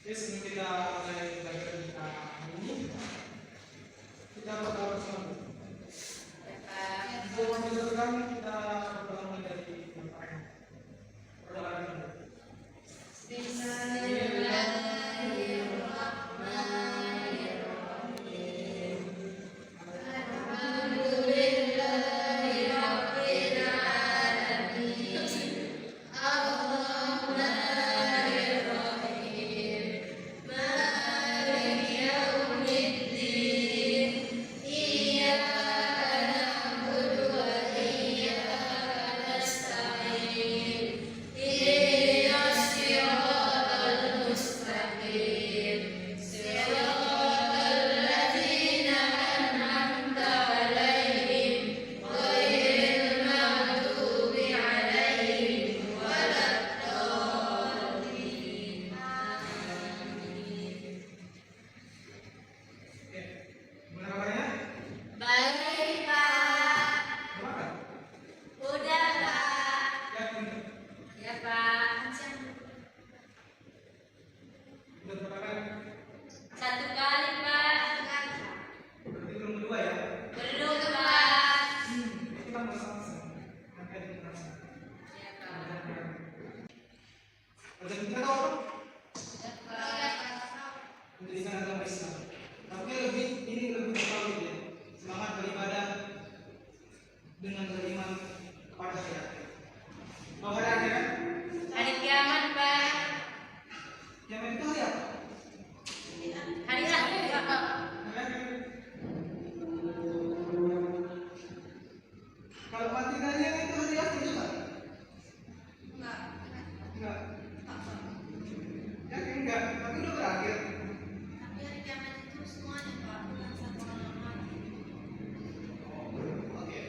Oke, sebelum kita mulai pelajaran kita ini, kita bakal bersama. Sebelum dilakukan, kita bakal mulai dari perjalanan. Dengan beriman kepada saya. Bahwa hari kan? Hari kiamat, Pak. Kiamat itu hari apa? Hari akhir, Pak. Kalau mati kalian itu hari akhir juga? Enggak. Yakin enggak? Tapi udah berakhir. Tapi hari kiamat itu semuanya, Pak. Bukan satu orang mati. Oke.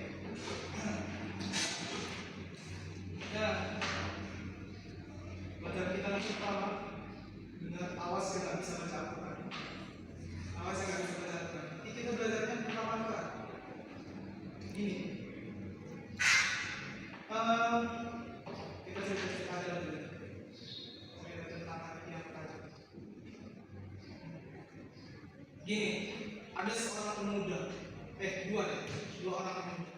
Ya, pelajaran kita yang pertama dengan awas yang nggak bisa baca Al-Quran. Awas yang nggak bisa baca Al-Quran. Ini kita belajarnya pertama Al-Quran. Ini. Kita cerita aja dulu. Tentang hati yang pertama. Gini, ada seorang pemuda. Dua orang pemuda.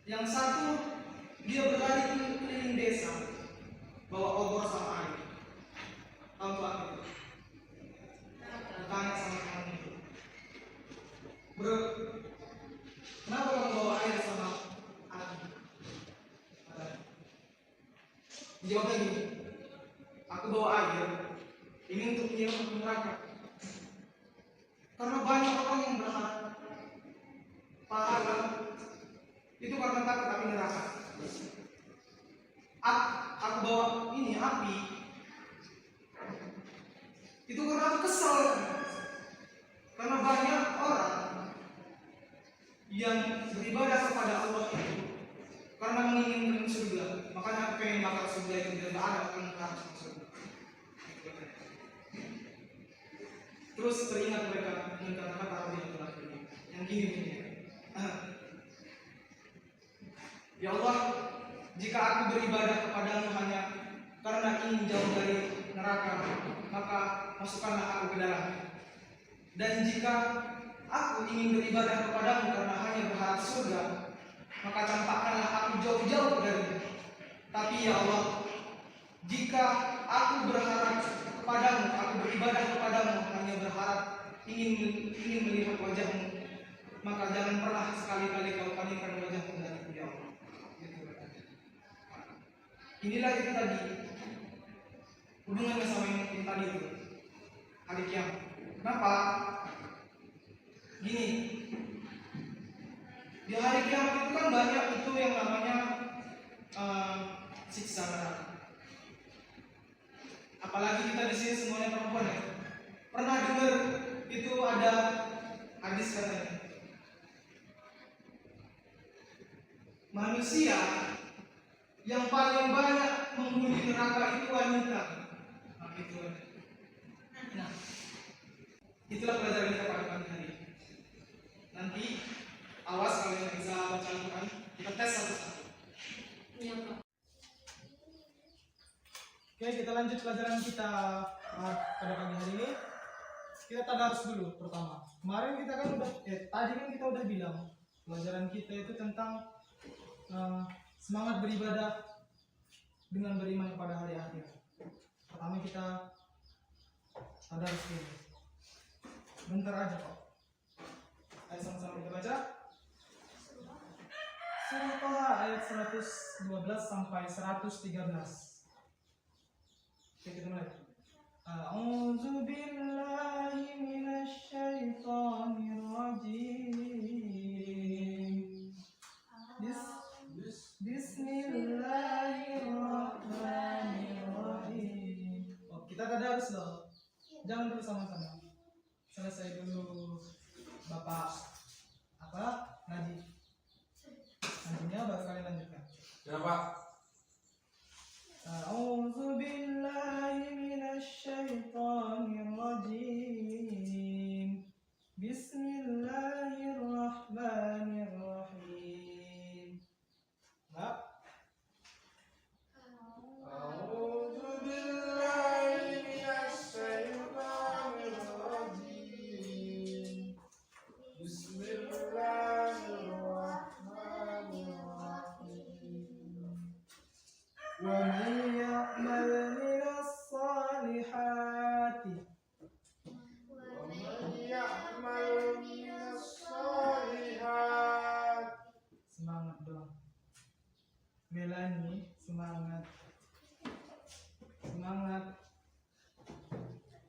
Yang satu dia berlari keliling desa bawa obor sama air. Tahu apa itu? Tanya sama teman itu. Bro, kenapa kamu bawa air sama air? Jawabnya gini, aku bawa air ini untuk menyelam neraka. Karena banyak orang yang berharap pahala itu karena takut api neraka. Aku bawa ini api itu karena aku kesel, karena banyak orang yang beribadah kepada Allah itu karena menginginkan surga, makanya aku pengen bakar surga itu tidak ada orang yang masuk surga. Terus teringat mereka dengan kata-kata Rabbi yang telah beri yang gini. Ya Allah, jika aku beribadah kepadamu hanya karena ingin jauh dari neraka, maka masukkanlah aku ke dalamnya. Dan jika aku ingin beribadah kepadamu karena hanya berharap surga, maka campakkanlah aku jauh-jauh darinya. Tapi ya Allah, jika aku berharap kepadamu, aku beribadah kepadamu hanya berharap ingin melihat wajahmu, maka jangan pernah sekali-kali kau palingkan wajahmu dariku ya Allah. Inilah itu tadi hubungannya sama yang tadi itu hari kiamat. Kenapa? Gini, di hari kiamat itu kan banyak itu yang namanya siksa neraka. Apalagi kita di sini semuanya perempuan ya. Pernah dengar itu ada hadis katanya manusia yang paling banyak menghuni neraka itu wanita. Nah, itulah pelajaran kita pada pagi hari. Nanti awas kalau yang bisa baca Al-Quran, kita tes satu-satu. Iya, Pak. Oke, kita lanjut pelajaran kita pada pagi hari ini kita tadarus dulu pertama. Kemarin kita kan udah tadi kan kita udah bilang pelajaran kita itu tentang semangat beribadah dengan beriman pada hari akhir. Pertama kita tadarus dulu. Bentar aja kok. Ayo sama-sama kita baca. Surah Toha ayat 112 sampai 113. Oke, kita mulai. A'udzu billahi minasy syaithanir rajim. Bismillahirrahmanirrahim. Oh, kita tadarus loh. Jangan dulu sama-sama. Selesai dulu Bapak ngaji. Nantinya baru kalian lanjutkan. Kenapa? A'udzu billahi minasy syaithanir rajim. Bismillahirrahmanirrahim. Mbak. A'udzu billahi minasy syaithanir rajim. Bismillahirrahmanirrahim. Wa man ya'mal minas salihati Ya'mal minas shalihat. semangat dong. Melani semangat.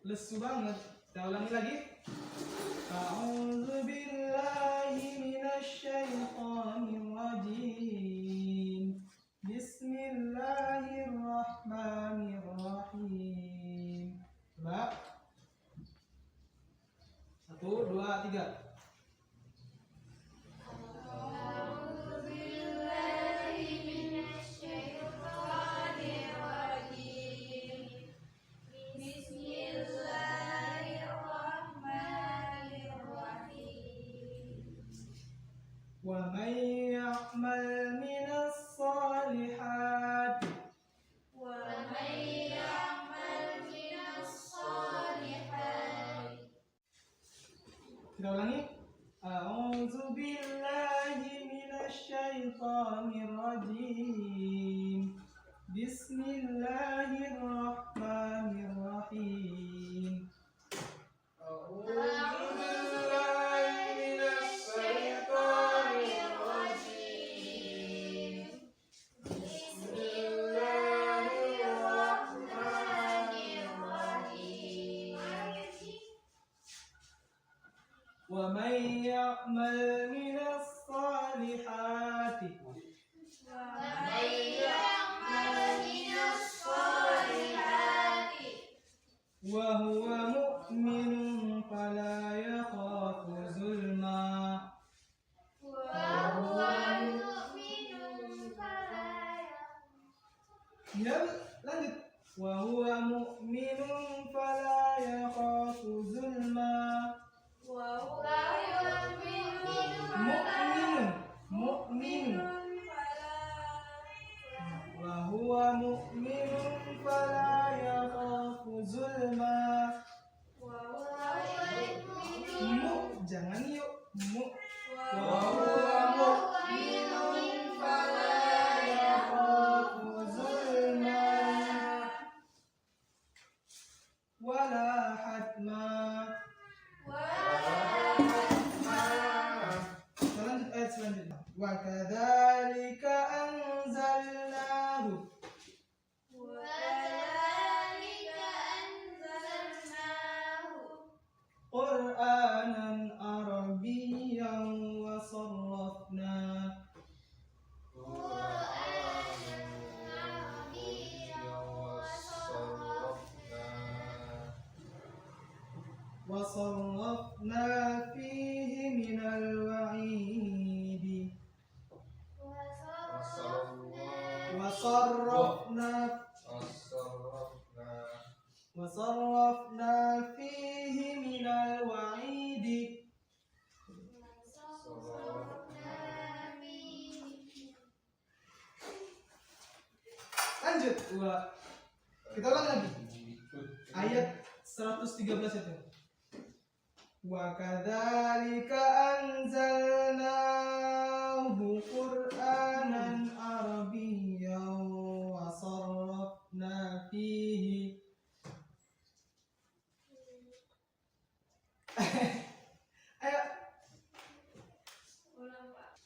Lesu banget. Kita ulangi lagi. A'udzu billahi minasy syaithanir rajim. Bismillahirrahmanirrahim. Coba. 1, 2, 3. Wa man ya'mal minas salihati kita ulangi. A'udzu billahi minasy syaithanir rajim. Bismillahirrahmanirrahim. A'udzu billahi minasy syaithanir rajim. Bismillahirrahmanirrahim. Wa man ya'mal minas salihati wa huwa mu'minun fala yakhafu zulma. Ya, lanjut. Wa huwa mu'minun fala yakhafu zulma. Mu'minun. Wa huwa mu'minun fala yakhafu zulma. Jangan yuk. Wa huwa mu'minun fala yakhafu zulma wala hatma. Lanjut ayat selanjutnya. Wa kadzalika anzalnahu Qur'anan Arabiyyan wa sarrafna fihi minal wa'idi wa sarrafna fihi minal wa'idi. Lanjut. Kita ulang lagi. ayat 113 itu. Wa kadzalika anzalnahu Qur'anan Arabiyyan wa sarrafna fihi. Ayo. Ulang, Pak.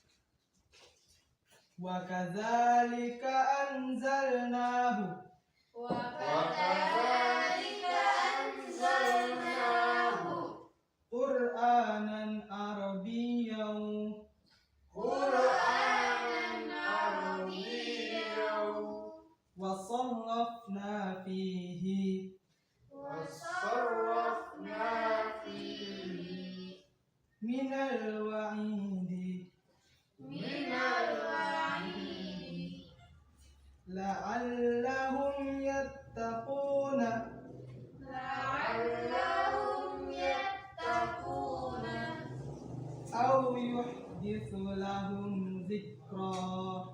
Wa kadzalika anzalnahu Wakadzalika anzalnahu Qur'anan Arabiyyan Qur'anan Arabiyyan wa sarrafna fihi wasarrafna fihi minal wa'idi minal wa'idi la'allahum yattaquna la'allahum yattaquna aw yuhdithu lahum dzikra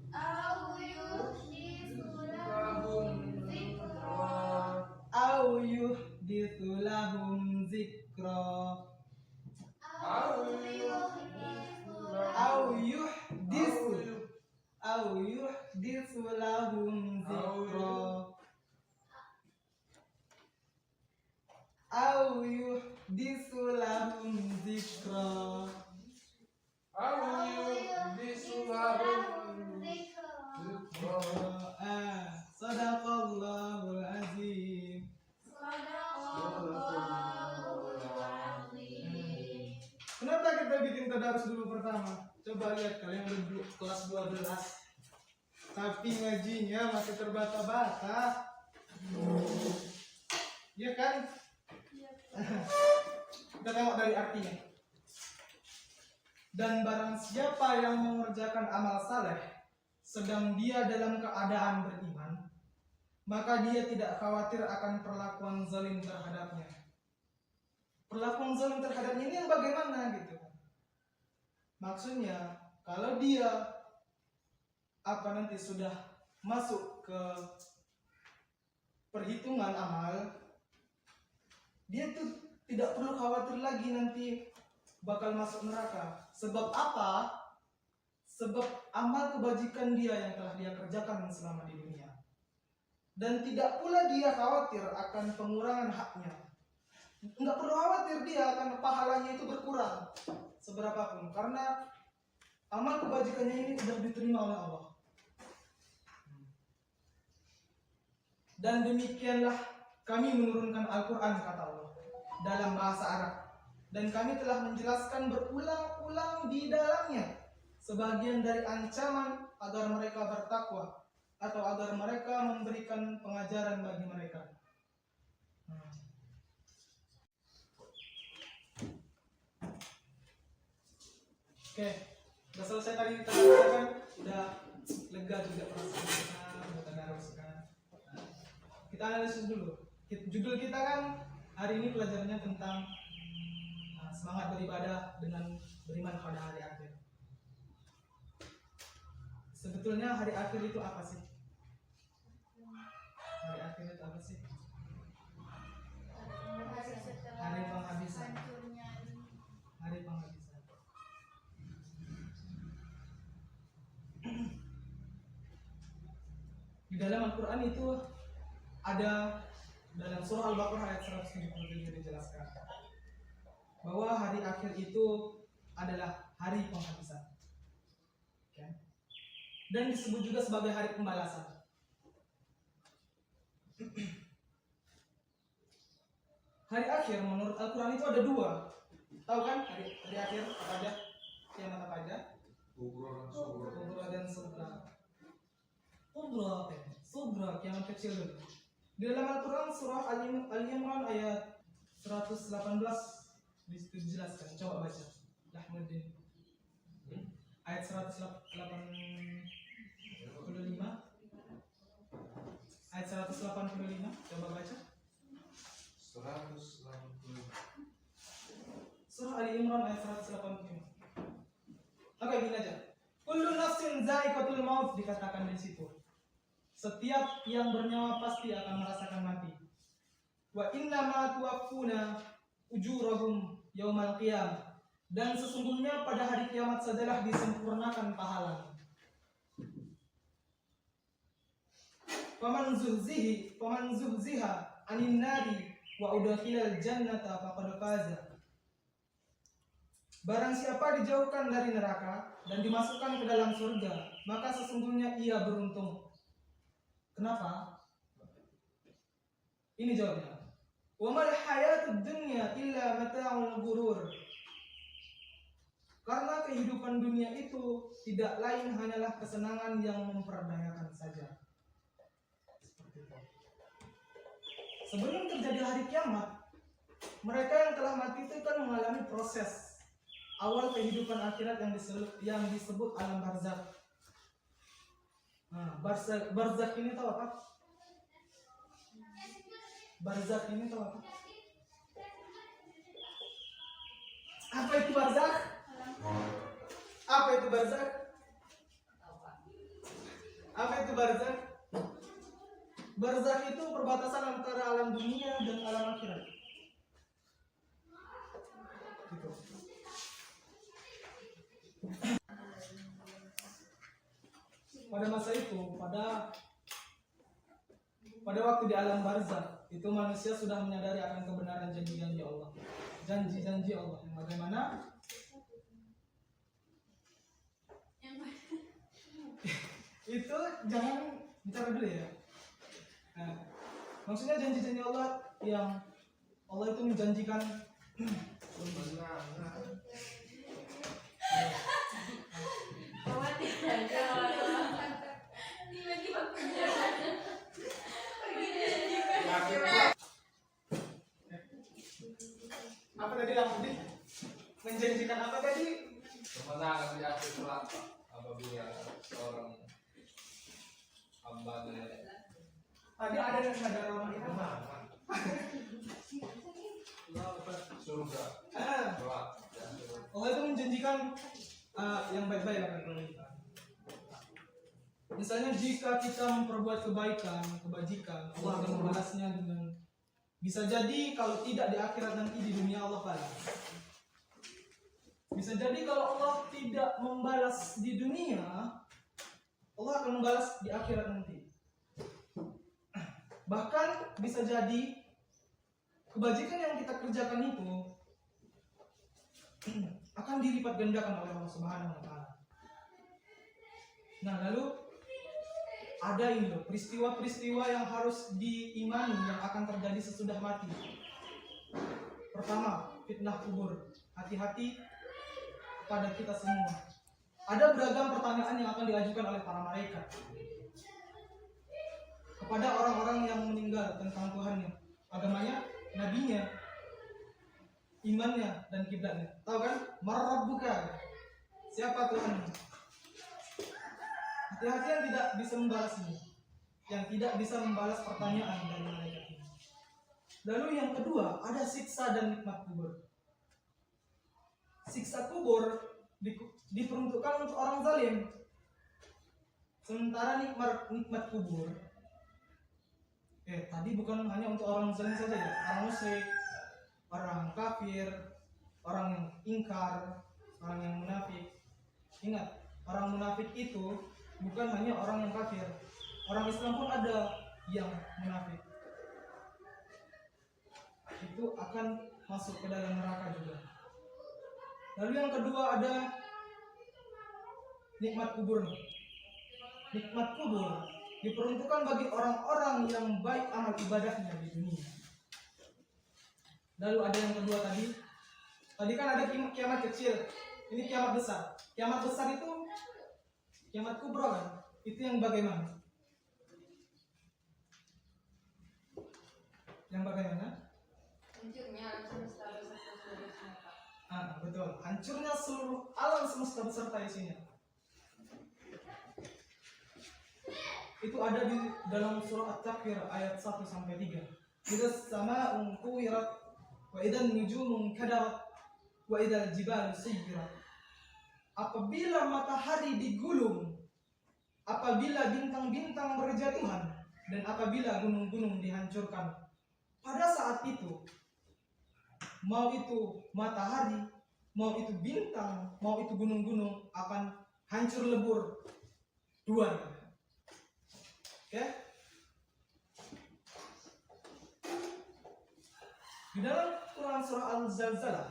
aw yuhdithu lahum dzikra aw yuhdithu lahum dzikra aw yuhdithu aw yuhdithu lahum dzikra aw yuhdithu lahum dzikra. Sadaqallahul azim. Sadaqallahul azim. Kenapa kita bikin tadarus dulu pertama? Coba lihat kalian udah kelas 12 tapi ngajinya masih terbata-bata. Iya kan? Kita tengok dari artinya. Dan barang siapa yang mengerjakan amal saleh sedang dia dalam keadaan beriman, maka dia tidak khawatir akan perlakuan zalim terhadapnya. Perlakuan zalim terhadapnya ini yang bagaimana gitu kan? Maksudnya kalau dia nanti sudah masuk ke perhitungan amal, dia tuh tidak perlu khawatir lagi nanti bakal masuk neraka. Sebab apa? Sebab amal kebajikan dia yang telah dia kerjakan selama di dunia. Dan tidak pula dia khawatir akan pengurangan haknya. Enggak perlu khawatir dia akan pahalanya itu berkurang seberapapun, karena amal kebajikannya ini sudah diterima oleh Allah. Dan demikianlah kami menurunkan Al-Quran, kata Allah, dalam bahasa Arab. Dan kami telah menjelaskan berulang-ulang di dalamnya sebagian dari ancaman agar mereka bertakwa atau agar mereka memberikan pengajaran bagi mereka. Oke, udah selesai tadi kita katakan, udah lega juga perasaan kita, udah tadaruskan. Kita analisis dulu. Judul kita kan hari ini pelajarannya tentang semangat beribadah dengan beriman pada hari akhir. Sebetulnya hari akhir itu apa sih? Hari akhir itu apa sih? Hari penghabisan. Hari penghabisan. Di dalam Al-Quran itu ada, dalam surah Al-Baqarah ayat 177 dijelaskan bahwa hari akhir itu adalah hari penghabisan. Okay. Dan disebut juga sebagai hari pembalasan. Hari akhir menurut Al-Quran itu ada dua. Tahu kan hari akhir apa aja? Kiamat apa aja? Kubra dan sugra. Sugra kiamat kecil dulu. Di dalam Al-Quran surah Al-Imran ayat 118 disitu dijelaskan. Coba baca. Lahmuddin. Ayat 185. Ayat 185. Coba baca. 185. Surah Al-Imran ayat 185. Oke, gini aja. Kullu nafsin za'iqatul maut dikatakan di situ. Setiap yang bernyawa pasti akan merasakan mati. wa innama tuwaffuna ujurahum yaumal qiyamah. Dan sesungguhnya pada hari kiamat sajalah disempurnakan pahala. Faman zuhziha anin nari wa udkhilal jannata faqad faza. Barang siapa dijauhkan dari neraka dan dimasukkan ke dalam surga, maka sesungguhnya ia beruntung. Kenapa? Ini jawabnya. Wa mal hayatud dunya illa mata'ul ghurur. Karena kehidupan dunia itu tidak lain hanyalah kesenangan yang memperdayakan saja. Seperti itu. Sebelum terjadi hari kiamat, mereka yang telah mati itu kan mengalami proses awal kehidupan akhirat yang disebut alam barzakh. Nah, barzakh ini tahu apa? Barzakh ini tahu apa? Apa itu barzakh? Apa itu barzakh? Apa itu barzakh? Barzakh itu perbatasan antara alam dunia dan alam akhirat. Gitu. Pada masa itu, pada waktu di alam barzakh, itu manusia sudah menyadari akan kebenaran janji-janji Allah. Janji-janji Allah yang bagaimana? Itu jangan bicara dulu ya. Nah, maksudnya janji-janji Allah yang Allah itu menjanjikan apa tadi Lamudi? Menjanjikan apa tadi? Kemenangan di akhir kelak apabila seorang hambanya Tadi ada yang ada orang itu. surga kelak. Allah itu menjanjikan yang baik-baik akan kita. Misalnya jika kita memperbuat kebajikan, Allah akan membalasnya dengan bisa jadi kalau tidak di akhirat nanti di dunia Allah balas. Bisa jadi kalau Allah tidak membalas di dunia, Allah akan membalas di akhirat nanti. Bahkan bisa jadi kebajikan yang kita kerjakan itu akan dilipat gandakan oleh Allah Subhanahu wa taala. Nah, lalu ada ini loh, peristiwa-peristiwa yang harus diimani yang akan terjadi sesudah mati. Pertama, fitnah kubur. Hati-hati pada kita semua. Ada beragam pertanyaan yang akan diajukan oleh para malaikat kepada orang-orang yang meninggal tentang Tuhannya, agamanya, nabinya, imannya, dan kiblatnya. Tahu kan? Marrabbuka. Siapa Tuhanmu? Hati-hati yang tidak bisa membalas ini, yang tidak bisa membalas pertanyaan dari malaikat ini. Lalu yang kedua, ada siksa dan nikmat kubur. Siksa kubur diperuntukkan untuk orang zalim, sementara nikmat kubur tadi bukan hanya untuk orang zalim saja ya, orang musyrik, orang kafir, orang yang ingkar, orang yang munafik. Ingat, orang munafik itu bukan hanya orang yang kafir, orang Islam pun ada yang munafik. Itu akan masuk ke dalam neraka juga. Lalu yang kedua ada nikmat kubur. Nikmat kubur diperuntukkan bagi orang-orang yang baik amal ibadahnya di dunia. Lalu ada yang kedua tadi kan ada kiamat kecil, ini kiamat besar. Kiamat besar itu kiamat kubra kan? Itu yang bagaimana? Yang bagaimana? Betul. Hancurnya seluruh alam semesta beserta isinya. Itu ada di dalam surah At-Takwir ayat 1 sampai 3. Idza as-samaa'u kuwirat wa idza an-nujumu kadarat wa idza al-jibalu sayyirat. Apabila matahari digulung, apabila bintang-bintang berjatuhan, dan apabila gunung-gunung dihancurkan. pada saat itu, mau itu matahari, mau itu bintang, mau itu gunung-gunung akan hancur lebur dua. Oke? Di dalam Quran surah Al-Zalzalah,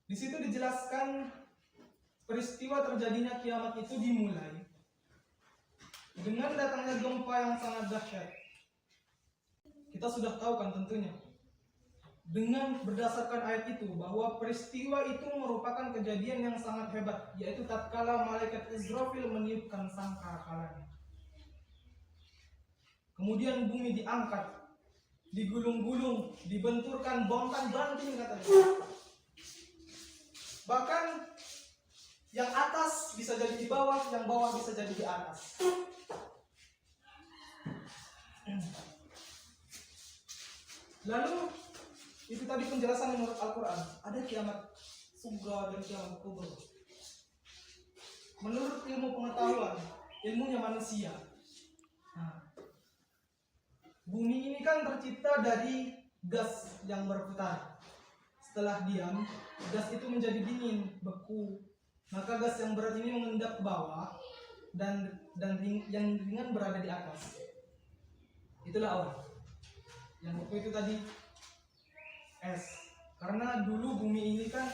di situ dijelaskan peristiwa terjadinya kiamat itu dimulai dengan datangnya gempa yang sangat dahsyat. Kita sudah tahu kan tentunya, dengan berdasarkan ayat itu, bahwa peristiwa itu merupakan kejadian yang sangat hebat, yaitu tatkala malaikat Israfil meniupkan sangkarakalanya. Kemudian bumi diangkat, digulung-gulung, dibenturkan bontang-banting katanya. Bahkan yang atas bisa jadi di bawah, yang bawah bisa jadi di atas. Lalu itu tadi penjelasan menurut Al-Quran, ada kiamat sugra dan kiamat kubur. Menurut ilmu pengetahuan, ilmunya manusia, bumi ini kan tercipta dari gas yang berputar. Setelah diam, gas itu menjadi dingin, beku. Maka gas yang berat ini mengendap ke bawah dan yang ringan berada di atas. Itulah awan. Yang beku itu tadi es. Karena dulu bumi ini kan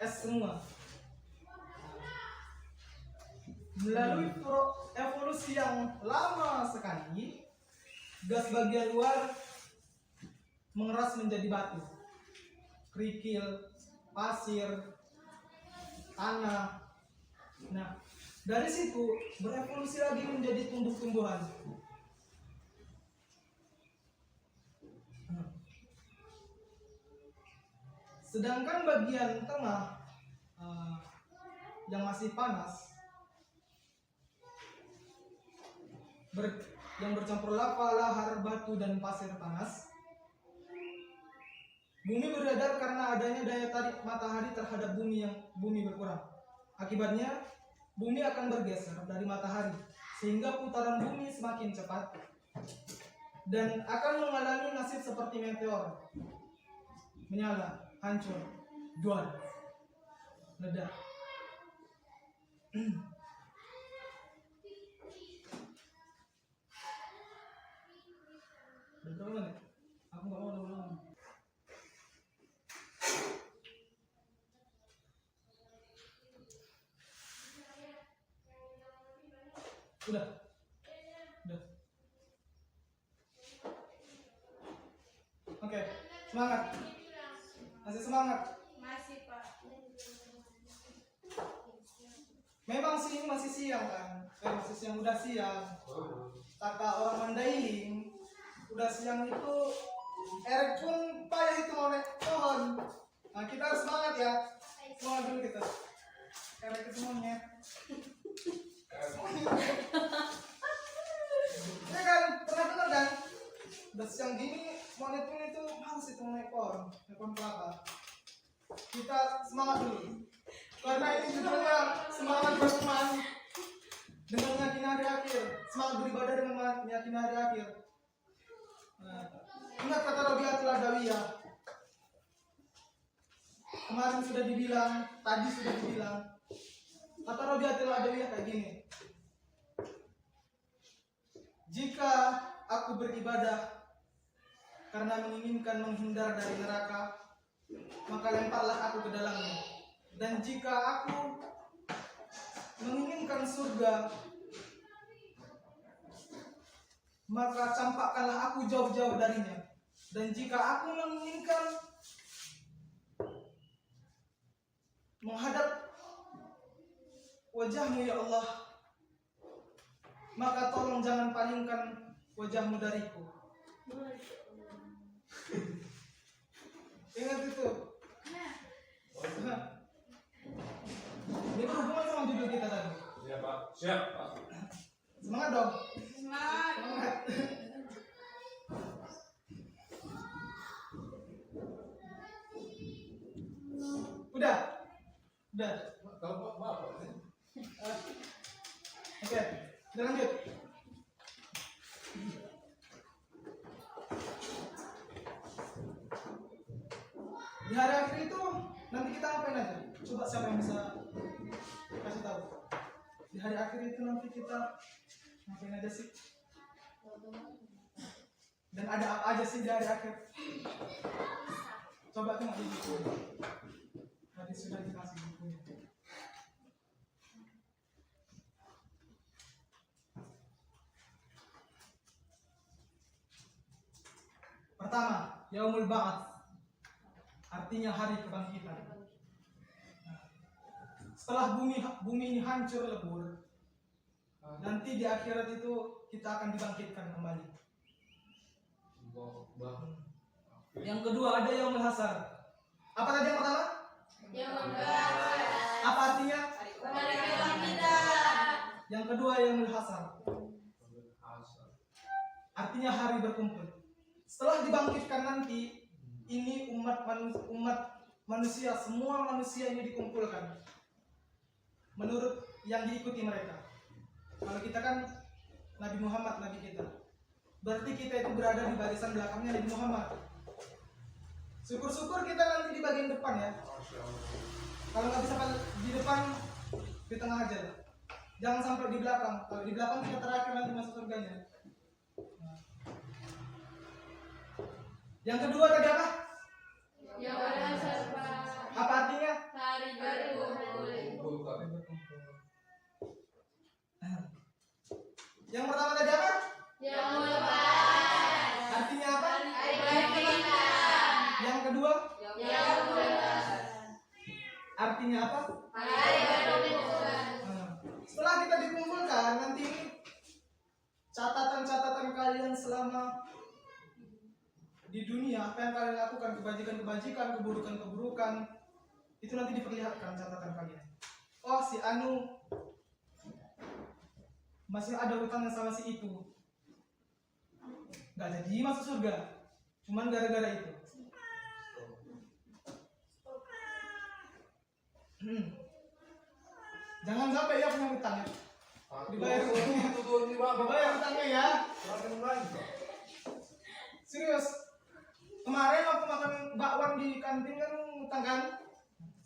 es semua. Melalui evolusi yang lama sekali, gas bagian luar mengeras menjadi batu, kerikil, pasir, tanah. Nah, dari situ berevolusi lagi menjadi tumbuh-tumbuhan. Sedangkan bagian tengah yang masih panas, yang bercampur lava, lahar, batu, dan pasir panas, bumi beredar karena adanya daya tarik matahari terhadap bumi berkurang. Akibatnya, bumi akan bergeser dari matahari sehingga putaran bumi semakin cepat dan akan mengalami nasib seperti meteor, menyala, hancur, jual, ledak. Berapa menit? Aku nggak mau lama-lama. Udah. Oke, semangat. Masih semangat. Masih, Pak. Memang sih masih siang kan? Masih siang, udah siang. Kata orang Mandailing, udah siang itu erek pun payah itu mau naik pohon. Nah, kita harus semangat ya. Semangat dulu kita. Erek itu semuanya. Ya kan, pernah dengar kan? Udah siang gini, monet pun itu males itu mau naik pohon kelapa. Kita semangat dulu. Karena ini judulnya semangat beriman dengan meyakini hari akhir. Semangat beribadah dengan meyakini hari akhir. Nah, ingat kata Rabi'atul Adawiyah. Kemarin sudah dibilang, tadi sudah dibilang. Kata Rabi'atul Adawiyah kayak gini. Jika aku beribadah karena menginginkan menghindar dari neraka, maka lemparlah aku ke dalamnya. Dan jika aku menginginkan surga, maka campakkanlah aku jauh-jauh darinya. Dan jika aku menginginkan menghadap wajahmu ya Allah, maka tolong jangan palingkan wajahmu dariku. Ingat itu. Ini berhubungan sama judul kita tadi. Iya, Pak. Siap, Pak. Semangat dong. Semangat. Semangat. Udah. Kalau Bapak. Oke, kita lanjut. siapa yang bisa kasih tahu? Di hari akhir itu nanti kita ngapain aja sih? Dan ada apa aja sih di hari akhir? Coba tengok di buku. Tadi sudah dikasih bukunya. Pertama, Yaumul Ba'ats. Artinya hari kebangkitan. Nah, setelah bumi ini hancur lebur, nanti di akhirat itu kita akan dibangkitkan kembali. Yang kedua ada Yaumul Hasar. Apa tadi yang pertama? Yaumul Ba'ats. Apa artinya? Hari kebangkitan. Yang kedua Yaumul Hasar. Artinya hari berkumpul. Setelah dibangkitkan nanti, ini umat manusia, semua manusia ini dikumpulkan menurut yang diikuti mereka. Kalau kita kan Nabi Muhammad, Nabi kita, berarti kita itu berada di barisan belakangnya Nabi Muhammad. Syukur-syukur kita nanti di bagian depan ya. Kalau nggak bisa di depan, di tengah aja lah. Jangan sampai di belakang. Kalau di belakang kita terakhir nanti masuk surganya. Yang kedua tadi apa? Yaumul Hasar. Apa artinya? Hari berkumpul. Yang pertama tadi apa? Yaumul Ba'ats. Artinya apa? Hari kebangkitan. Yang kedua? Yaumul Hasar. Artinya apa? Hari berkumpul. Setelah kita dikumpulkan, nanti ini catatan-catatan kalian selama di dunia, apa yang kalian lakukan, kebajikan-kebajikan, keburukan-keburukan, itu nanti diperlihatkan catatan kalian. Oh, si Anu masih ada hutangnya sama si itu, nggak jadi masuk surga, cuman gara-gara itu. Jangan sampai ya punya hutang ya. Dibayar hutangnya ya. Serius. Kemarin aku makan bakwan di kantin kan hutang kan.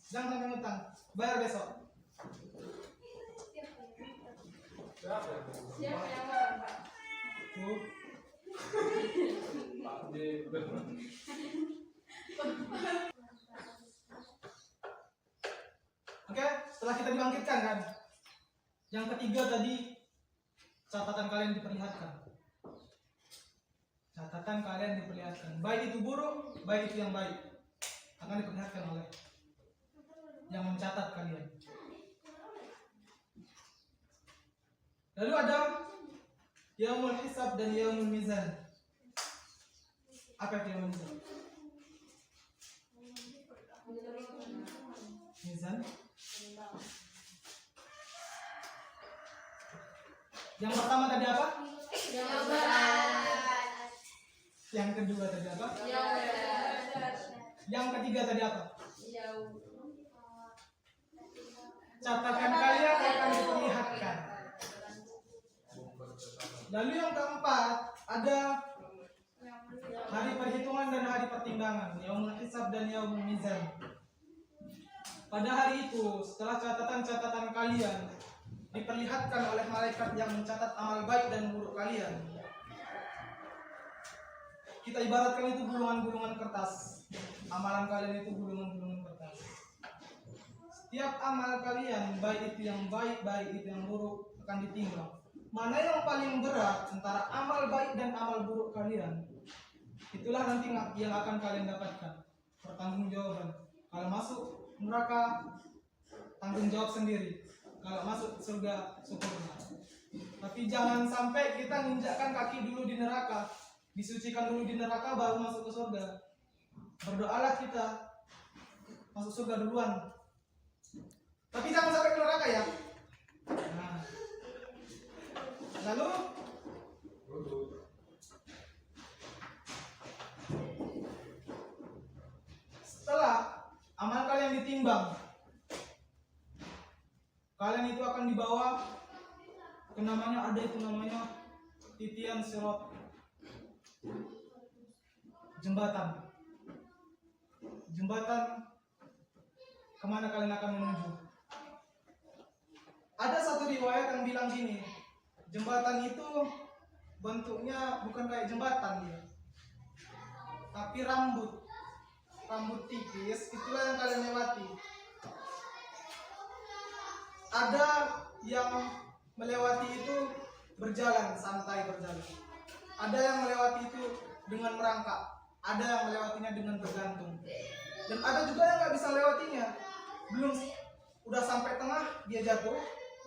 Jangan sampai hutang. Bayar besok. Siapa yang marah, Pak? Tuh. Oke, setelah kita dibangkitkan kan. Yang ketiga tadi catatan kalian diperlihatkan. Catatan kalian diperlihatkan. Baik itu buruk, baik itu yang baik, akan diperlihatkan oleh yang mencatat kalian. Lalu ada Yaumul Hisab dan Yaumul Mizan. Apa itu Yaumul Mizan? Mizan. Yang pertama tadi apa? Yaumul Ba'ats. Yang kedua tadi apa? Yaumul Hasar. Yang ketiga tadi apa? Yaumul. Catatan kalian akan diperlihatkan. Lalu yang keempat ada hari perhitungan dan hari pertimbangan, Yaumul Hisab dan Yaumul Mizan. Pada hari itu, setelah catatan-catatan kalian diperlihatkan oleh malaikat yang mencatat amal baik dan buruk kalian, kita ibaratkan itu gulungan-gulungan kertas. Amalan kalian itu gulungan-gulungan kertas. Setiap amal kalian, baik itu yang baik, baik itu yang buruk, akan ditimbang. Mana yang paling berat antara amal baik dan amal buruk kalian, itulah nanti yang akan kalian dapatkan. Pertanggungjawaban. Kalau masuk neraka, tanggung jawab sendiri. Kalau masuk surga, syukurlah. Tapi jangan sampai kita menginjakkan kaki dulu di neraka, disucikan dulu di neraka baru masuk ke surga. Berdoalah kita masuk surga duluan. Tapi jangan sampai ke neraka ya. Nah. Lalu setelah amal kalian ditimbang, kalian itu akan dibawa ke namanya, ada itu namanya titian sirat, jembatan kemana kalian akan menuju. Ada satu riwayat yang bilang gini, jembatan itu bentuknya bukan kayak jembatan dia, tapi rambut tipis, itulah yang kalian lewati. Ada yang melewati itu berjalan, santai berjalan. Ada yang melewati itu dengan merangkak, ada yang melewatinya dengan bergantung. Dan ada juga yang nggak bisa lewatinya. Belum udah sampai tengah dia jatuh,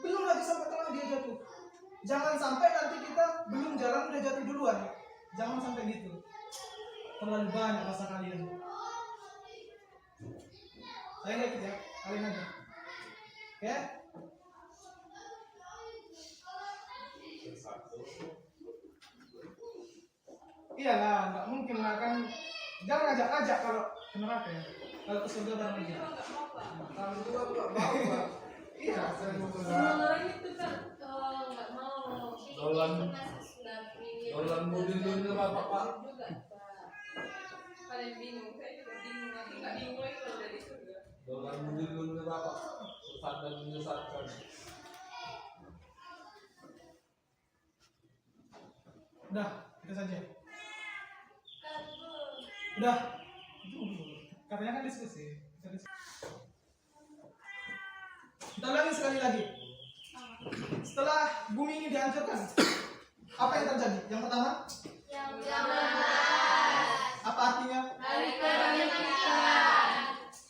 belum lagi sampai tengah dia jatuh. Jangan sampai nanti kita belum jalan udah jatuh duluan. Jangan sampai gitu. Terlalu banyak masa kalian. Saya nggak ikut ya, kalian aja. Oke? Iyalah, nggak mungkin lah kan. Jangan ajak kalau ke neraka ya. Kalau ke surga bareng aja. Kalau dua nggak mau, Pak. Iya, saya mau ke Semua neraka. orang itu kan nggak mau. Dolan budin dulu Bapak, Pak. Juga, Pak. Kalian bingung, saya juga bingung. Nanti nggak bingung lagi kalau udah di surga. Dolan budin dulu Bapak. Sesat dan menyesatkan. Udah, itu saja. Udah. Katanya kan diskusi. Kita ulangi sekali lagi. Setelah bumi ini dihancurkan, apa yang terjadi? Yang pertama, apa artinya?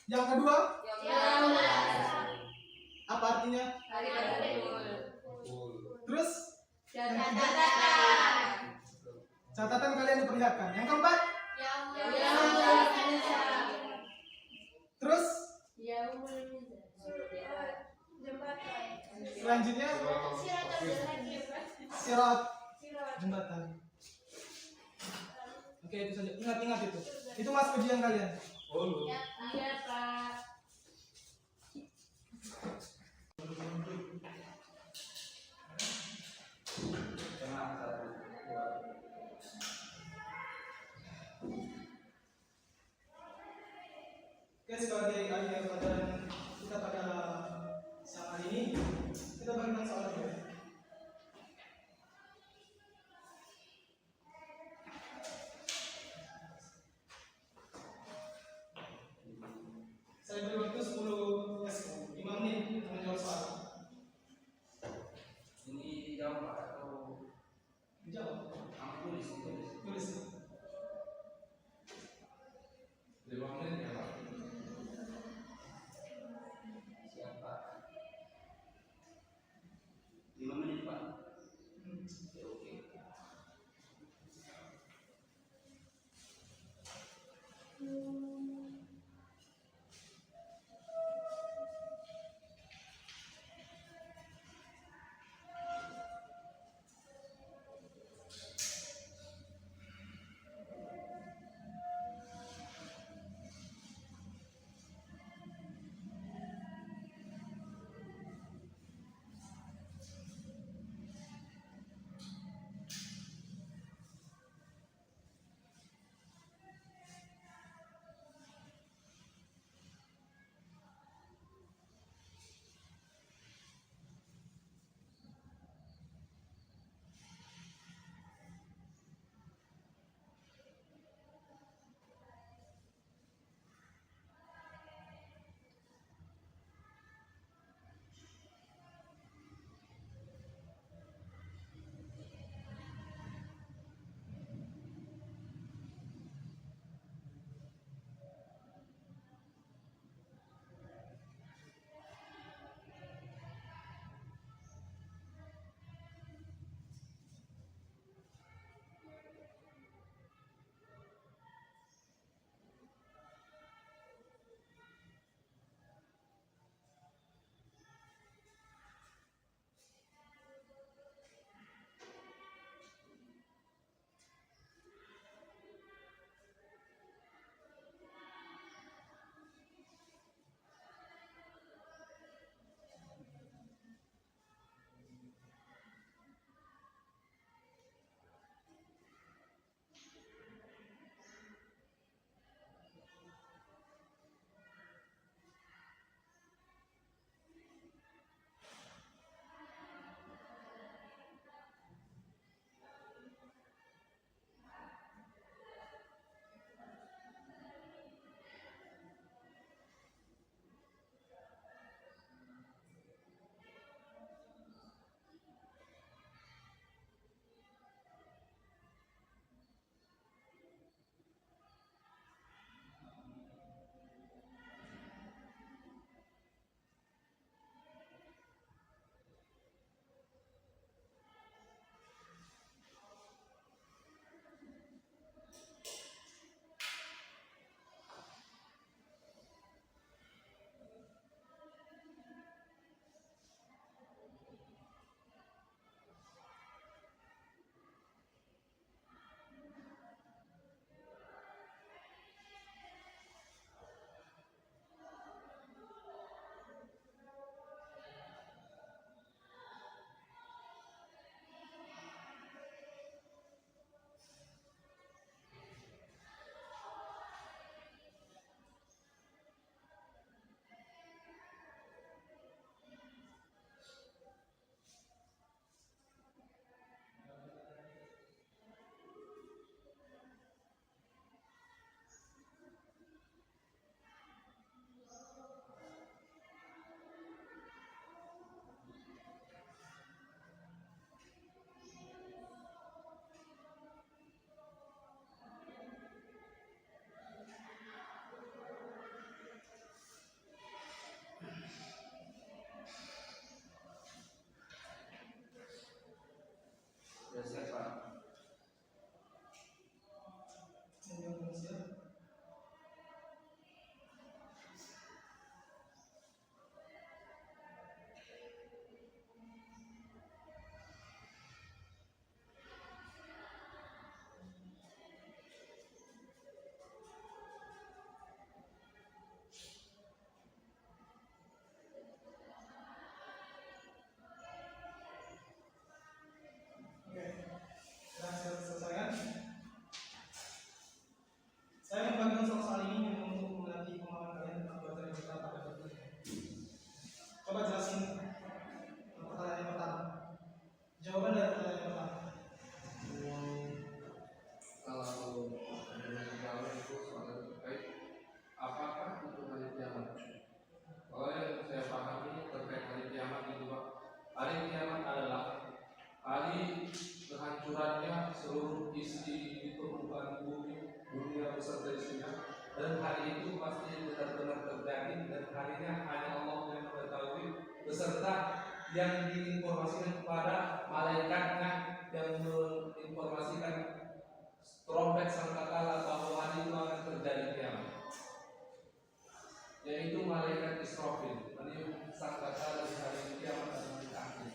Yang kedua, apa artinya? Terus, catatan kalian diperlihatkan. Yang keempat, terus, selanjutnya, sirat jembatan. Oke, itu saja. Ingat itu. Itu mas ujian kalian. Dulu. Iya, Pak. Oke, sebagai akhir pelajaran kita pada siang hari ini, kita berikan soal dulu. Saya beri waktu 5 menit untuk menjawab soal. Ini jawab Pak atau Dijawab. aku tulis? Tulis. 5 menit ya Pak. Siap Pak. 5 menit Pak. Oke. Tuhan bumi, dunia beserta isinya. Dan hari itu pasti benar-benar terjadi, dan harinya hanya Allah yang mengetahui, beserta yang diinformasikan kepada malaikatnya yang menginformasikan trompet sangkakala bahwa hari itu akan terjadi kiamat, yaitu malaikat Israfil meniup sangkakala di hari kiamat akan berakhir.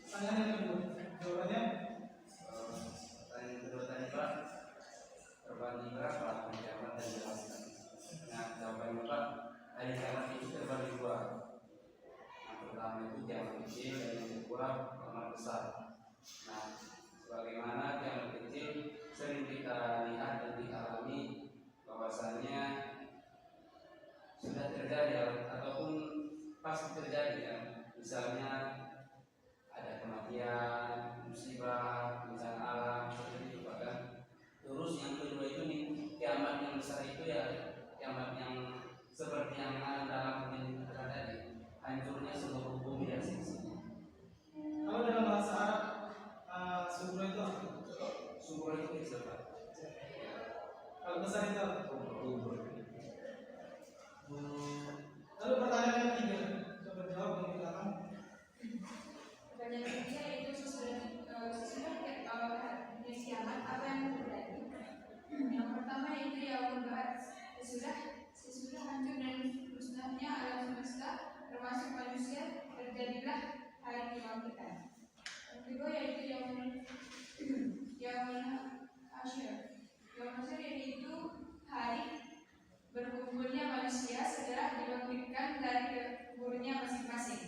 Pertanyaan yang kedua, jawabannya Pertanyaan kedua tadi Pak, terbagi berapa hari kiamat dan jelaskan. Nah, jawabannya Pak, hari kiamat itu terbagi dua. Yang pertama itu kiamat kecil dan yang kedua kiamat besar. Nah, sebagaimana kiamat kecil sering kita lihat dan dialami bahwasanya sudah terjadi ataupun pasti terjadi kan. Misalnya ada kematian, musibah, bencana alam seperti itu Pak kan. Terus yang kedua itu nih, kiamat yang besar itu ya kiamat yang seperti yang ada dalam yang tadi, hancurnya seluruh bumi dan seisinya. kalau dalam bahasa Arab subro itu apa? Subur itu kecil Pak. Kalau besar itu apa? Kubur. Lalu pertanyaan yang ketiga, coba jawab yang kita akan. Pertanyaan ketiga yaitu sesudah hari kiamat apa yang terjadi? Yang pertama yaitu yaumul ba'ats, sesudah hancur dan musnahnya alam semesta termasuk manusia, terjadilah hari kebangkitan. Yang kedua yaitu yaumul asyir. Yaumul asyir yaitu hari berkumpulnya manusia setelah dibangkitkan dari kuburnya masing-masing.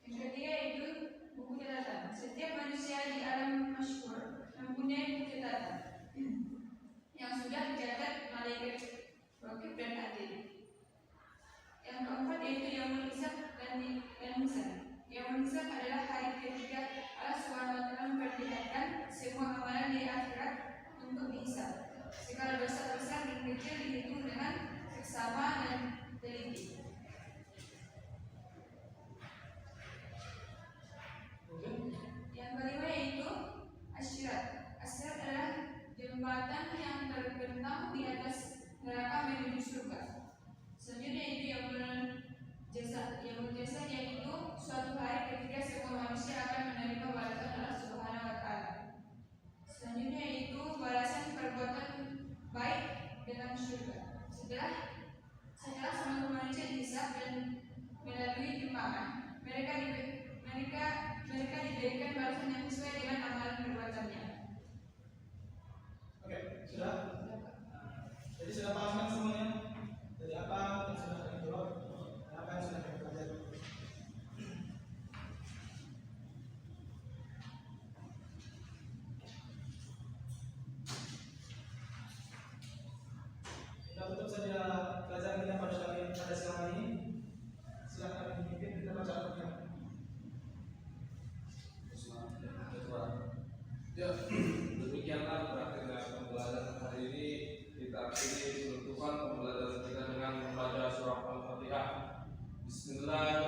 Yang ketiga yaitu buku catatan. Setiap manusia di alam masyhur mempunyai buku catatan yang sudah dicatat malaikat raqib dan atid. Yang keempat yaitu yaumul hisab dan hisab. Yaumul hisab adalah hari ketika Allah Subhanahu wa taala memperlihatkan semua amalan di akhirat untuk dihisab. Segala dosa besar dan kecil dihitung dengan seksama dan teliti. Yang kelima yaitu asyirat. Asyirat adalah jembatan yang terbentang di atas neraka menuju surga. Selanjutnya yaitu yaumul jasa yaitu suatu hari ketika semua manusia akan menerima balasan Allah Subhanahu wa taala. Selanjutnya yaitu balasan perbuatan baik dengan surga. Setelah semua manusia dihisab dan melalui timbangan, mereka diberikan balasan yang sesuai dengan amalan perbuatannya. Oke, sudah. Jadi sudah paham kan semuanya? Jadi apa yang sudah kami jawab, dan apa yang sudah kami pelajari. Kita tutup saja pelajaran kita pada siang hari ini. Silakan dipimpin kita baca Al-Quran. Ya, demikianlah berakhirnya pembelajaran hari ini. Kita akhiri penutupan pembelajaran kita dengan membaca surah Al-Fatihah. Bismillah.